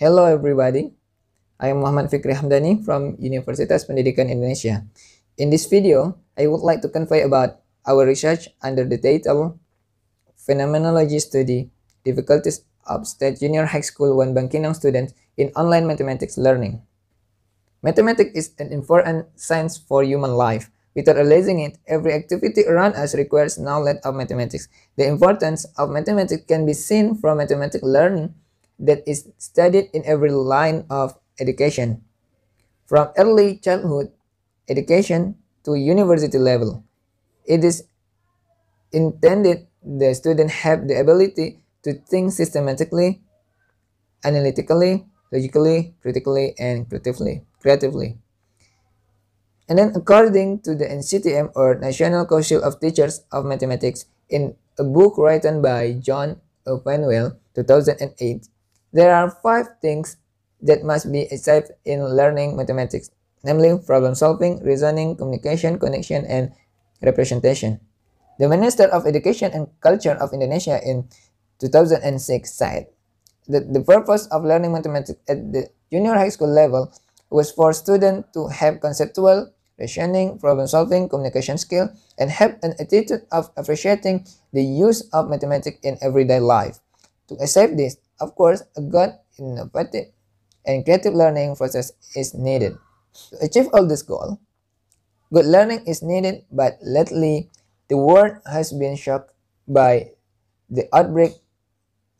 Hello everybody, I am Muhammad Fikri Hamdani from Universitas Pendidikan Indonesia. In this video, I would like to convey about our research under the title Phenomenology Study, Difficulties of State Junior High School 1 Bangkinang Students in Online Mathematics Learning. Mathematics is an important science for human life. Without realizing it, every activity around us requires knowledge of mathematics. The importance of mathematics can be seen from mathematics learning that is studied in every line of education, from early childhood education to university level. It is intended the student have the ability to think systematically, analytically, logically, critically, and creatively. And then according to the NCTM, or National Council of Teachers of Mathematics, in a book written by John Openwell, 2008, there are 5 things that must be achieved in learning mathematics, namely problem solving, reasoning, communication, connection, and representation. The Minister of Education and Culture of Indonesia in 2006 said that the purpose of learning mathematics at the junior high school level was for students to have conceptual, reasoning, problem solving, communication skill, and have an attitude of appreciating the use of mathematics in everyday life. To achieve this, of course, a good, innovative, and creative learning process is needed. To achieve all this goal, good learning is needed, but lately, the world has been shocked by the outbreak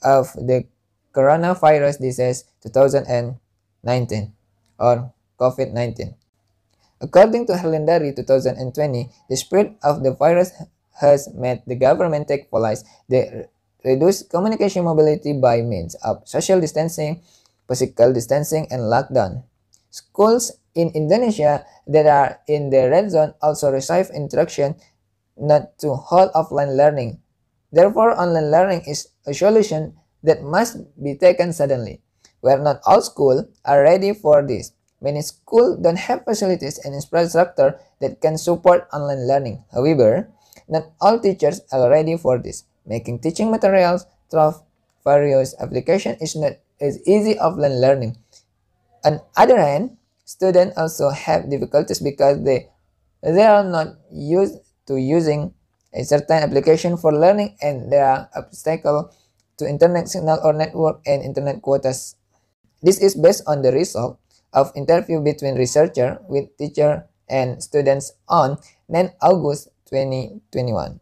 of the coronavirus disease 2019 or COVID-19. According to Helendari 2020, the spread of the virus has made the government take policies that reduce communication mobility by means of social distancing, physical distancing, and lockdown. Schools in Indonesia that are in the red zone also receive instruction not to hold offline learning. Therefore, online learning is a solution that must be taken suddenly, where not all schools are ready for this. Many schools don't have facilities and infrastructure that can support online learning. However, not all teachers are ready for this, making teaching materials through various applications is not as easy offline learning. On the other hand, students also have difficulties because they are not used to using a certain application for learning, and there are obstacles to internet signal or network and internet quotas. This is based on the result of interview between researcher with teacher and students on 9 August 2021,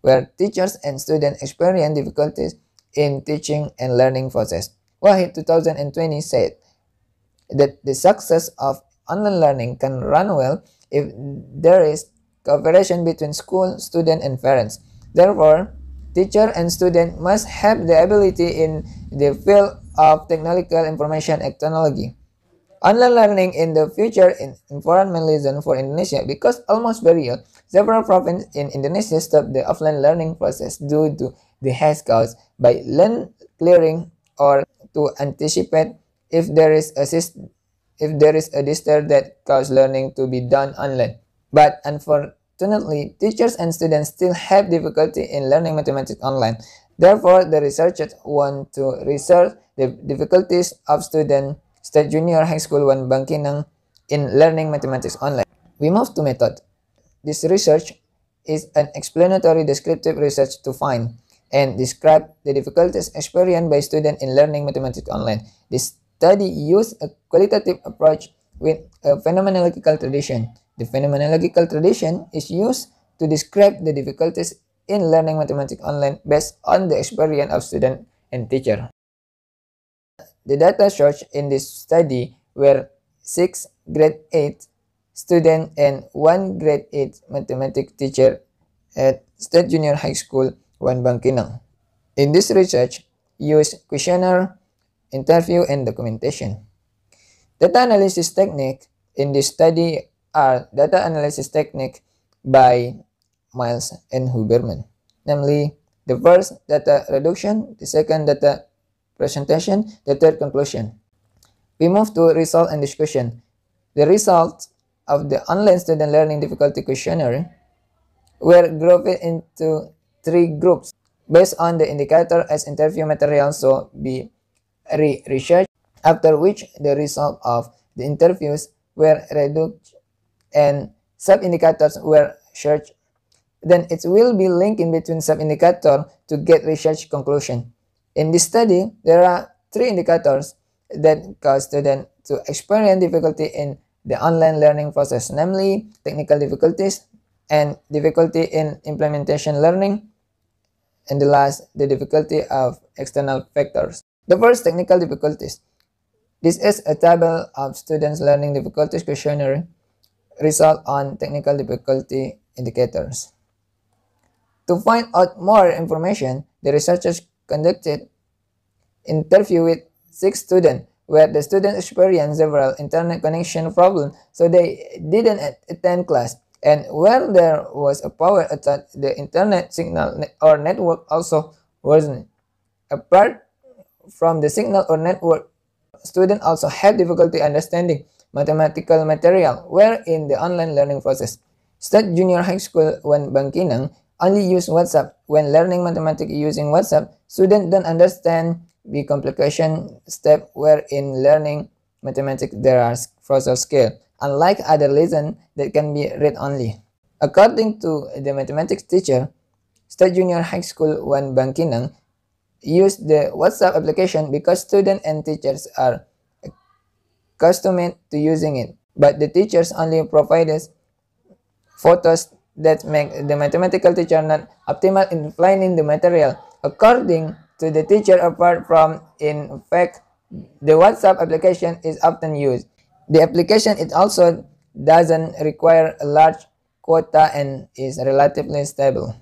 where teachers and students experience difficulties in teaching and learning process. Wahid 2020 said that the success of online learning can run well if there is cooperation between school, student, and parents. Therefore, teacher and student must have the ability in the field of technological information technology. Online learning in the future is important reason for Indonesia because almost period, several provinces in Indonesia stopped the offline learning process due to the health costs by land clearing or to anticipate if there is a disaster that causes learning to be done online. But unfortunately, teachers and students still have difficulty in learning mathematics online. Therefore, the researchers want to research the difficulties of students State Junior High School 1 Bangkinang in learning mathematics online. We move to method. This research is an explanatory descriptive research to find and describe the difficulties experienced by students in learning mathematics online. This study used a qualitative approach with a phenomenological tradition. The phenomenological tradition is used to describe the difficulties in learning mathematics online based on the experience of student and teacher. The data searched in this study were 6 grade 8 students and 1 grade 8 mathematics teacher at State Junior High School 1 Bangkinang. In this research, used questionnaire, interview, and documentation. Data analysis technique in this study are data analysis technique by Miles and Huberman, namely the first data reduction, the second data presentation, the third conclusion. We move to result and discussion. The results of the online student learning difficulty questionnaire were grouped into 3 groups based on the indicator as interview material, so be research, after which the result of the interviews were reduced and sub-indicators were searched. Then it will be linked in between sub-indicator to get research conclusion. In this study, there are 3 indicators that cause students to experience difficulty in the online learning process, namely technical difficulties and difficulty in implementation learning, and the last, the difficulty of external factors. The first, technical difficulties. This is a table of students' learning difficulties questionnaire result on technical difficulty indicators. To find out more information, the researchers conducted interview with 6 students where the students experienced several internet connection problems, so they didn't attend class, and where there was a power outage, the internet signal or network also worsened. Apart from the signal or network, students also had difficulty understanding mathematical material where in the online learning process. State Junior High School 1 Bangkinang only use WhatsApp. When learning mathematics using WhatsApp, students don't understand the complication step where in learning mathematics there are further scale, unlike other lessons that can be read only. According to the mathematics teacher, State Junior High School 1 Bangkinang use the WhatsApp application because students and teachers are accustomed to using it, but the teachers only provided photos that make the mathematical teacher not optimal in explaining the material. According to the teacher, apart from in fact, the WhatsApp application is often used. The application it also doesn't require a large quota and is relatively stable.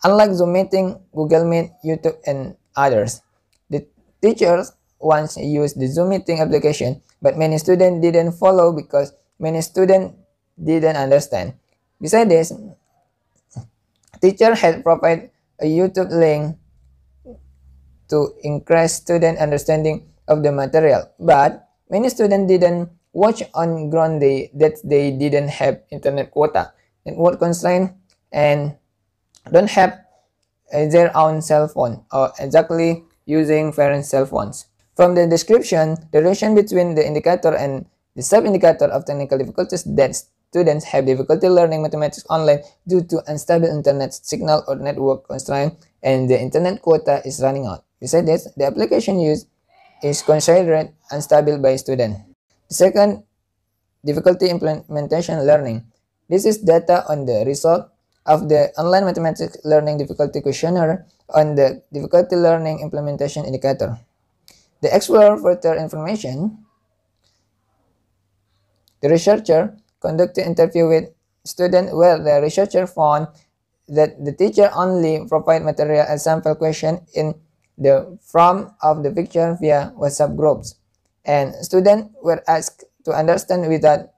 Unlike Zoom Meeting, Google Meet, YouTube, and others, the teachers once used the Zoom Meeting application, but many students didn't follow because many students didn't understand. Besides this, teacher had provided a YouTube link to increase student understanding of the material, but many students didn't watch on ground that they didn't have internet quota, network constraint, and don't have their own cell phone or exactly using parents' cell phones. From the description, the relation between the indicator and the sub-indicator of technical difficulties that students have difficulty learning mathematics online due to unstable internet signal or network constraint, and the internet quota is running out. Besides this, the application used is considered unstable by students. The second, difficulty implementation learning. This is data on the result of the online mathematics learning difficulty questionnaire on the difficulty learning implementation indicator. To explore further information, the researcher conducted interview with students where the researcher found that the teacher only provide material as sample question in the form of the picture via WhatsApp groups, and students were asked to understand without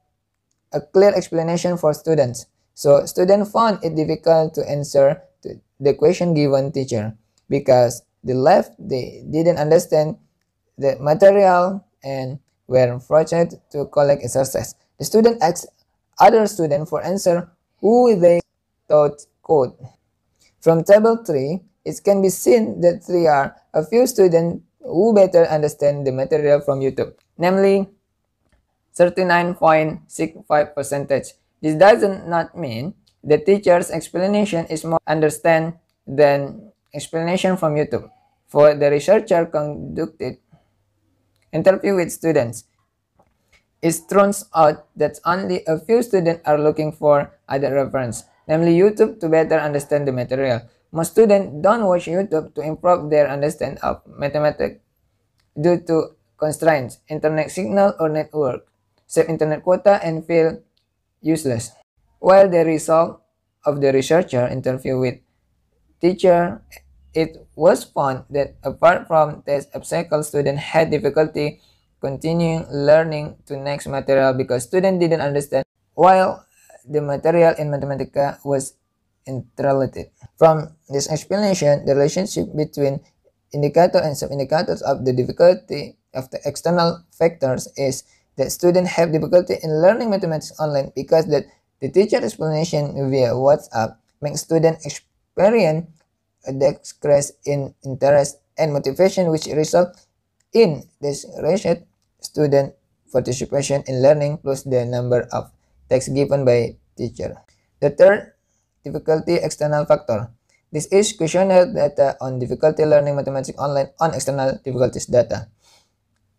a clear explanation for students. So students found it difficult to answer to the question given teacher because they didn't understand the material and were frustrated to collect exercise. The student asked other students for answer who they thought could. From table 3, it can be seen that there are a few students who better understand the material from YouTube, namely 39.65%. This does not mean the teacher's explanation is more understand than explanation from YouTube. For the researcher conducted interview with students, it turns out that only a few students are looking for other reference, namely YouTube, to better understand the material. Most students don't watch YouTube to improve their understanding of mathematics due to constraints, internet signal or network, save internet quota, and feel useless. While the result of the researcher interview with teacher, it was found that apart from test obstacles, students had difficulty continuing learning to next material because students didn't understand while the material in Mathematica was interrelated. From this explanation, the relationship between indicator and sub-indicators of the difficulty of the external factors is that students have difficulty in learning mathematics online because the teacher explanation via WhatsApp makes students experience a decrease in interest and motivation, which result In this research, student participation in learning plus the number of texts given by teacher. The third, difficulty external factor. This is questionnaire data on difficulty learning mathematics online on external difficulties data.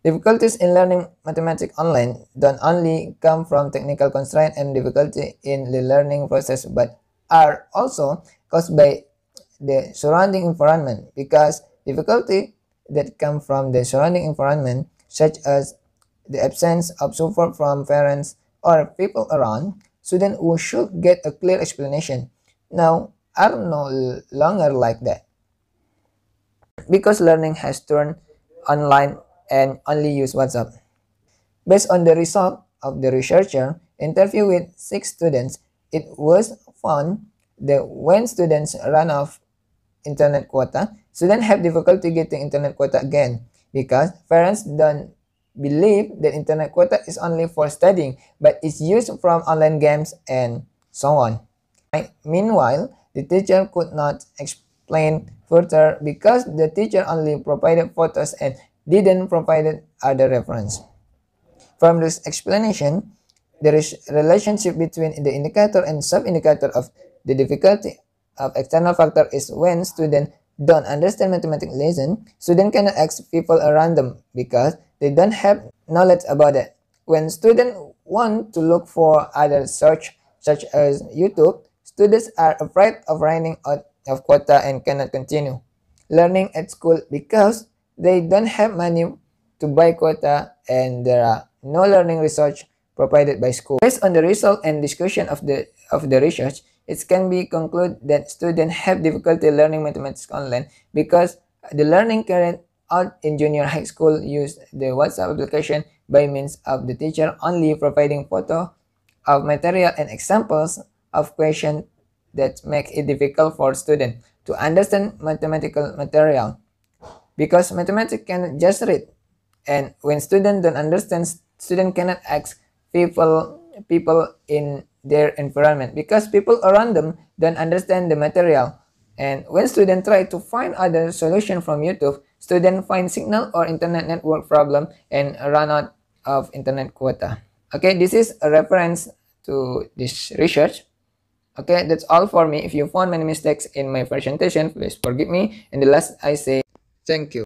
Difficulties in learning mathematics online don't only come from technical constraint and difficulty in the learning process, but are also caused by the surrounding environment, because difficulty that come from the surrounding environment, such as the absence of support from parents or people around, students who should get a clear explanation now are no longer like that, because learning has turned online and only use WhatsApp. Based on the result of the researcher interview with 6 students, it was found that when students run off internet quota, students have difficulty getting internet quota again, because parents don't believe that internet quota is only for studying, but is used from online games and so on. Meanwhile, the teacher could not explain further because the teacher only provided photos and didn't provide other reference. From this explanation, there is a relationship between the indicator and sub-indicator of the difficulty of external factor is when students don't understand mathematics lesson, students cannot ask people around them because they don't have knowledge about it. When students want to look for other search such as YouTube, students are afraid of running out of quota and cannot continue learning at school because they don't have money to buy quota and there are no learning research provided by school. Based on the result and discussion of the research, it can be concluded that students have difficulty learning mathematics online because the learning carried out in junior high school used the WhatsApp application by means of the teacher only providing photo of material and examples of questions that make it difficult for students to understand mathematical material, because mathematics cannot just read, and when students don't understand, students cannot ask people in their environment because people around them don't understand the material. And when students try to find other solution from YouTube, students find signal or internet network problem and run out of internet quota. Okay, this is a reference to this research. Okay, that's all for me. If you found many mistakes in my presentation, please forgive me. And the last I say, thank you.